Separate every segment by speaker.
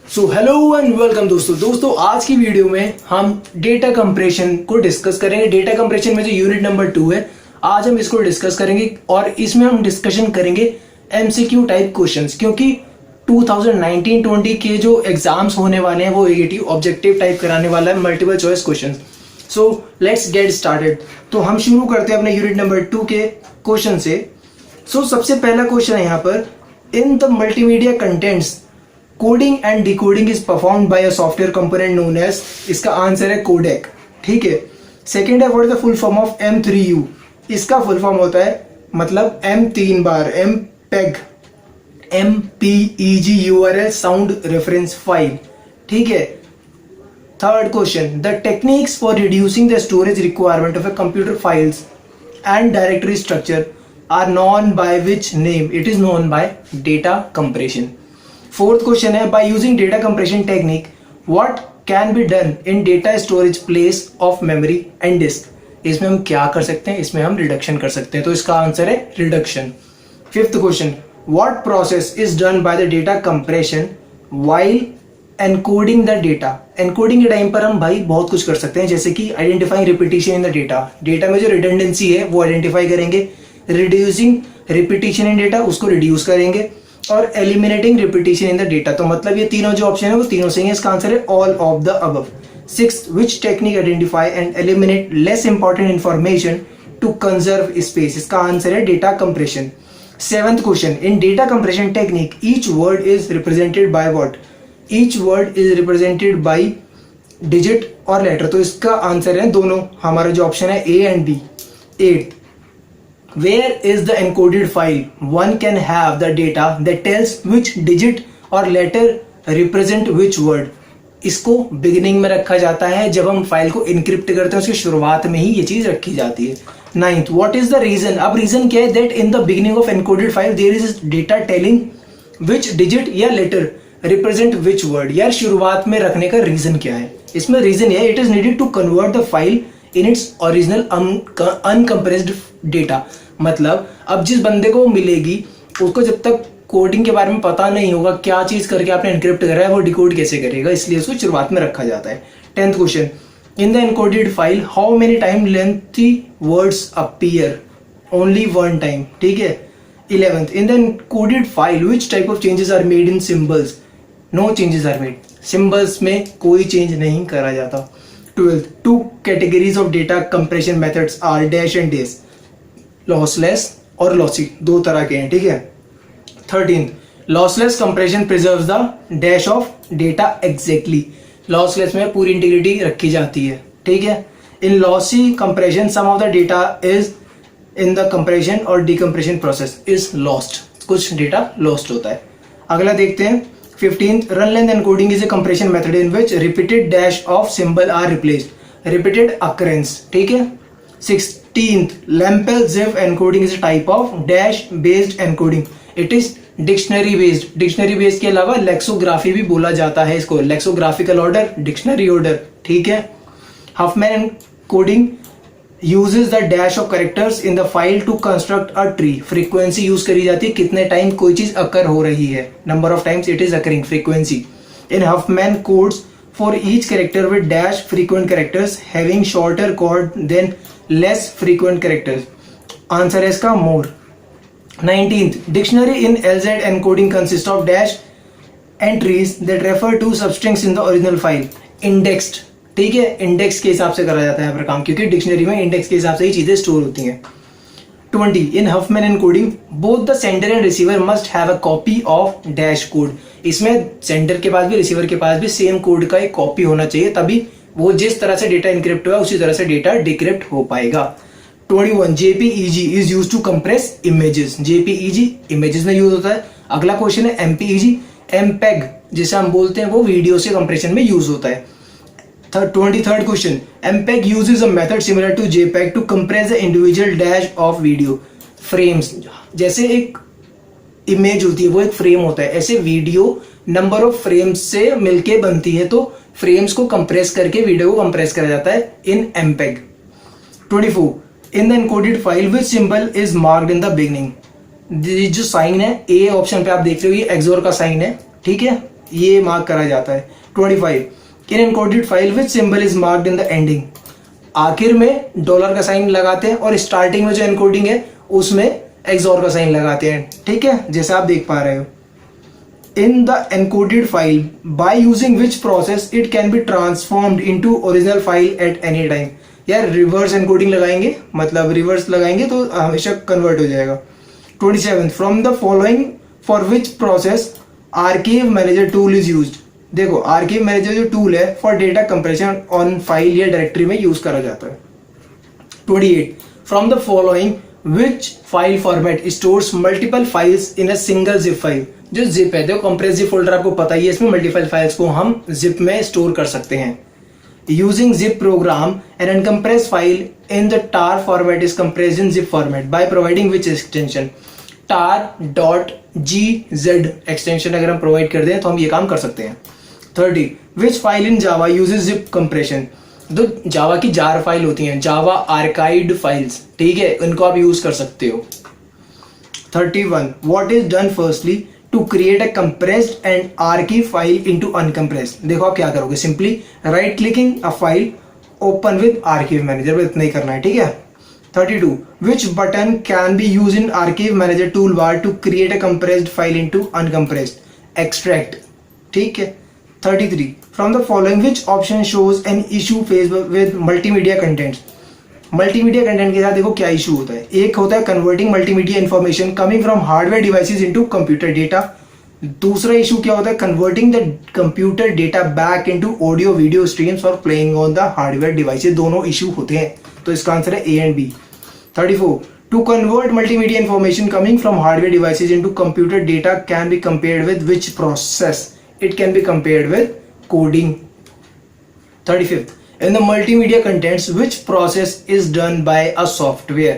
Speaker 1: So hello and welcome दोस्तों आज की वीडियो में हम डेटा कंप्रेशन को डिस्कस करेंगे। डेटा कंप्रेशन में जो यूनिट नंबर 2 है, आज हम इसको डिस्कस करेंगे और इसमें हम डिस्कशन करेंगे एमसीक्यू टाइप क्वेश्चंस, क्योंकि 2019-20 के जो एग्जाम्स होने वाले हैं वो एटीव ऑब्जेक्टिव टाइप कराने वाला है, multiple choice question. So let's get started. तो हम शुरू करते हैं अपने यूनिट नंबर 2 के क्वेश्चन से। सो सबसे पहला क्वेश्चन है यहाँ पर, in the multimedia contents coding and decoding is performed by a software component known as, इसका आंसर है कोडेक। ठीक है। सेकंड है, what is the full form of M3U, इसका फुल फॉर्म होता है मतलब M 3 बार MPEG, MPEG URL sound reference file. ठीक है। Third question, the techniques for reducing the storage requirement of a computer files and directory structure are known by which name, it is known by data compression. Fourth question है, by using data compression technique what can be done in data storage place of memory and disk, इसमें हम क्या कर सकते हैं, इसमें हम reduction कर सकते हैं, तो इसका आंसर है reduction. Fifth question, what process is done by the data compression while encoding the data. Encoding के टाइम पर हम भाई बहुत कुछ कर सकते हैं, जैसे कि identifying repetition in the data, data में जो रिडंडेंसी है वो आइडेंटिफाई करेंगे, रिड्यूसिंग रिपीटिशन इन डेटा उसको रिड्यूस करेंगे, और eliminating repetition in the data. तो मतलब ये तीनों जो ऑप्शन है वो तीनों सही है, इसका आंसर है all of the above. Sixth, which technique identify and eliminate less important information to conserve space, इसका आंसर है data compression. Seventh question, in data compression technique each word is represented by what, each word is represented by digit और letter, तो इसका answer है दोनों, हमारा जो option है A and B। Eight, where is the encoded file, one can have the data that tells which digit or letter represent which word, इसको beginning में रखा जाता है, जब हम फाइल को इनक्रिप्ट करते हैं उसकी शुरुआत में ही ये चीज रखी जाती है। Ninth, what is the reason, अब रीजन क्या है, that in the beginning of encoded file there is data telling which digit या लेटर रिप्रेजेंट विच वर्ड, यार शुरुआत में रखने का रीजन क्या है, इसमें रीजन है it is needed to convert the file in its original uncompressed data. मतलब अब जिस बंदे को मिलेगी उसको जब तक कोडिंग के बारे में पता नहीं होगा, क्या चीज करके आपने एनक्रिप्ट करा है वो डिकोड कैसे करेगा, इसलिए उसको शुरुआत में रखा जाता है। 10th question, in the encoded file how many time lengthy words appear, only one time. ठीक है। 11th, in the encoded file which type of changes are made in symbols, no changes are made, symbols में कोई change नहीं करा जाता। 12th, two categories of data compression methods are dash and dash, lossless और lossy, दो तरह के हैं। ठीक है। 13th, lossless compression preserves the dash of data exactly, lossless में पूरी इंटीग्रिटी रखी जाती है। ठीक है। In lossy compression some of the data is in the compression और डिकम्प्रेशन प्रोसेस इज लॉस्ट, कुछ डेटा लॉस्ट होता है। अगला देखते हैं। 15th, run length encoding is a compression method in which repeated dash of symbol are replaced, repeated occurrence. ठीक है। 16th, Lempel Ziff encoding is a type of dash based encoding, it is dictionary based, dictionary based के अलावा लेक्सोग्राफी भी बोला जाता है इसको, lexicographical order, dictionary order. ठीक है। Huffman encoding uses the dash of characters in the file to construct a tree, frequency use करी जाती है, कितने टाइम कोई चीज अकर हो रही है, number of times it is occurring, frequency. In Huffman codes for each character with dash frequent characters having shorter chord than less frequent characters, answer है इसका मोर। 19th, dictionary in LZ encoding consists of dash entries that refer to substrings in the original file, indexed। ठीक है। Index के हिसाब से करा जाता है यहाँ पर काम, क्योंकि डिक्शनरी में इंडेक्स के हिसाब से ही चीजें स्टोर होती हैं। 20, in Huffman encoding both the sender and receiver must have a copy of dash code, इसमें सेंडर के पास भी रिसीवर के पास भी सेम कोड का एक कॉपी होना चाहिए, तभी वो जिस तरह से डेटा इनक्रिप्ट हुआ उसी तरह से डेटा डिक्रिप्ट हो पाएगा। 21, JPEG is use to compress images, JPEG images में यूज होता है। अगला क्वेश्चन है MPEG, MPEG जिसे हम बोलते हैं वो वीडियो से कंप्रेशन में यूज होता है। 23rd question, MPEG uses a method similar to JPEG to compress the individual dash of video frames, जैसे एक इमेज होती है वो एक फ्रेम होता है, ऐसे वीडियो नंबर ऑफ फ्रेम्स से मिलके बनती है, तो फ्रेम्स को कंप्रेस करके वीडियो को कंप्रेस करा जाता है इन MPEG। 24, in the encoded file which symbol is marked in the beginning, जो साइन है A ऑप्शन पे आप देख रहे हो ये एक्सोर का साइन है। ठीक है। ये मार्क करा जाता है। 25 in encoded file which symbol is marked in the ending, आखिर में डॉलर का साइन लगाते हैं और स्टार्टिंग में जो एनकोडिंग है उसमें एक्सॉर का साइन लगाते हैं, ठीक है, जैसे आप देख पा रहे हो। इन the encoded file by using which process it can be transformed into original file at any time. यार रिवर्स एनकोडिंग लगाएंगे, मतलब रिवर्स लगाएंगे तो हमेशा कन्वर्ट हो जाएगा। 27 from the following for which process archive manager tool is used. देखो archive manager जो टूल है for data compression on file या डायरेक्टरी में यूज करा जाता है। 28 from the following which file format stores multiple files in a single zip file. जो zip है, देखो कंप्रेसिव फोल्डर आपको पता ही है, इसमें मल्टीपल फाइल्स को हम जिप में स्टोर कर सकते हैं। Using zip program an uncompressed file in the tar format is compressed in zip format by providing which extension. tar.gz extension अगर हम प्रोवाइड कर दें तो हम ये काम कर सकते हैं। 30 which file in Java uses zip compression. तो जावा की जार फाइल होती हैं, जावा आर्काइव्ड फाइल्स, ठीक है, इनको आप यूज कर सकते हो। 31 what is done firstly to create a compressed and archive file into uncompressed. देखो आप क्या करोगे, simply right clicking a file, open with archive manager, इतना ही करना है, ठीक है। 32 which button can be used in archive manager toolbar to create a compressed file into uncompressed, extract, ठीक है। 33 from the following which option shows an issue faced with multimedia contents। Multimedia content के साथ देखो क्या issue होता है। एक होता है converting multimedia information coming from hardware devices into computer data. दूसरा इशू क्या होता है, converting the computer data back into audio video streams और playing on the hardware devices. दोनों इशू होते हैं, तो इसका आंसर है A and B. 34 to convert multimedia information coming from hardware devices into computer data can be compared with which process. It can be compared with coding. 35 in the multimedia contents which process is done by a software,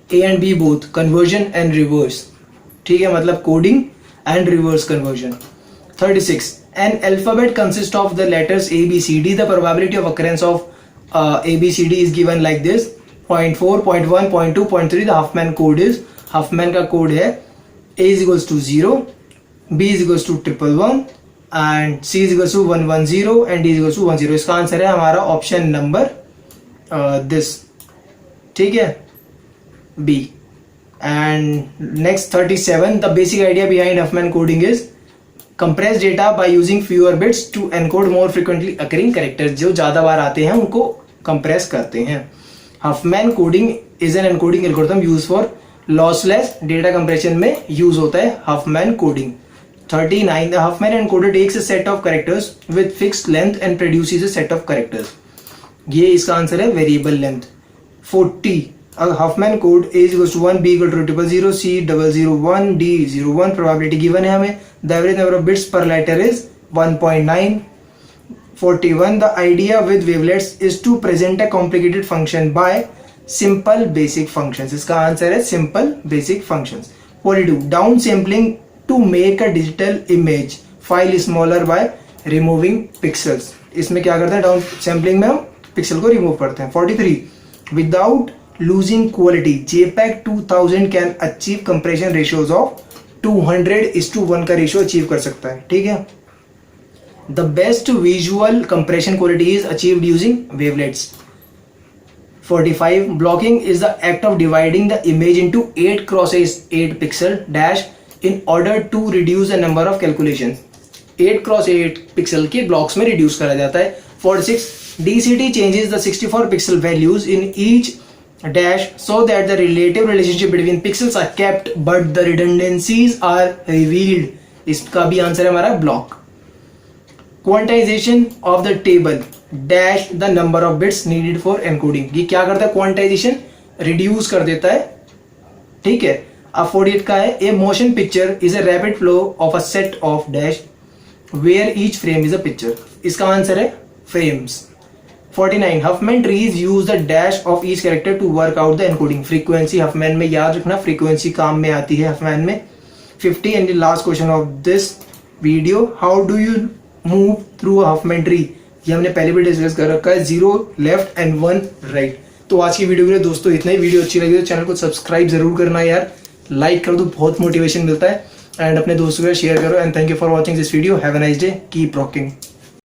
Speaker 1: A and B both, conversion and reverse, ठीक है, मतलब coding and reverse conversion। 36 an alphabet consists of the letters A B C D, the probability of occurrence of A B C D is given like this 0.4 0.1 0.2 0.3। the Huffman code is, Huffman का code है A is equals to 0, B is equals to 111 and C is equals to 110 and D is equals to 10। इसका answer है हमारा option number this, ठीक है, B। And next 37 the basic idea behind Huffman coding is compress data by using fewer bits to encode more frequently occurring characters. जो ज़्यादा बार आते हैं उनको कंप्रेस करते हैं। Huffman coding is an encoding algorithm use for lossless data compression में use होता है Huffman coding. 39 the Huffman encoder takes a set of characters with fixed length and produces a set of characters। ये इसका answer है variable length. 40 a Huffman code A is equals to 1, B equal to 000, C 001, D 01। Probability given है हमें। the average number of bits per letter is 1.9। 41 the idea with wavelets is to present a complicated function by simple basic functions। इसका answer है simple basic functions। 42 down sampling to make a digital image file smaller by removing pixels। इसमें क्या करते हैं, down sampling में हम pixel को remove करते हैं। 43 without losing quality JPEG 2000 can achieve compression ratios of 200:1 का रेशियो अचीव कर सकता है, ठीक है। The best visual compression quality is achieved using wavelets. 45 blocking is the act of dividing the image into 8x8 pixel dash in order to reduce the number of calculations। 8x8 pixel के blocks में reduce करा जाता है। 46 DCT changes the 64 pixel values in each dash so that the relative relationship between pixels are kept but the redundancies are revealed। इसका भी answer है हमारा block. Quantization of the table dash the number of bits needed for encoding. ये क्या करता है, quantization reduce कर देता है, ठीक है। अब 48 का है a motion picture is a rapid flow of a set of dash where each frame is a picture. इसका आंसर है frames. 49 Huffman trees use the dash of each character to work out the encoding. Frequency Huffman में याद रखना, frequency काम में आती है Huffman में। 50 and the last question of this video how do you move through a Huffman tree. ये हमने पहले भी डिस्कस कर रखा है, 0 लेफ्ट एंड 1 राइट। तो आज की वीडियो के लिए दोस्तों इतना ही। वीडियो अच्छी लगी तो चैनल को सब्सक्राइब जरूर करना यार, लाइक कर दो, बहुत मोटिवेशन मिलता है। एंड अपने दोस्तों के साथ शेयर करो and thank you for watching this video. Have a nice day. Keep rocking.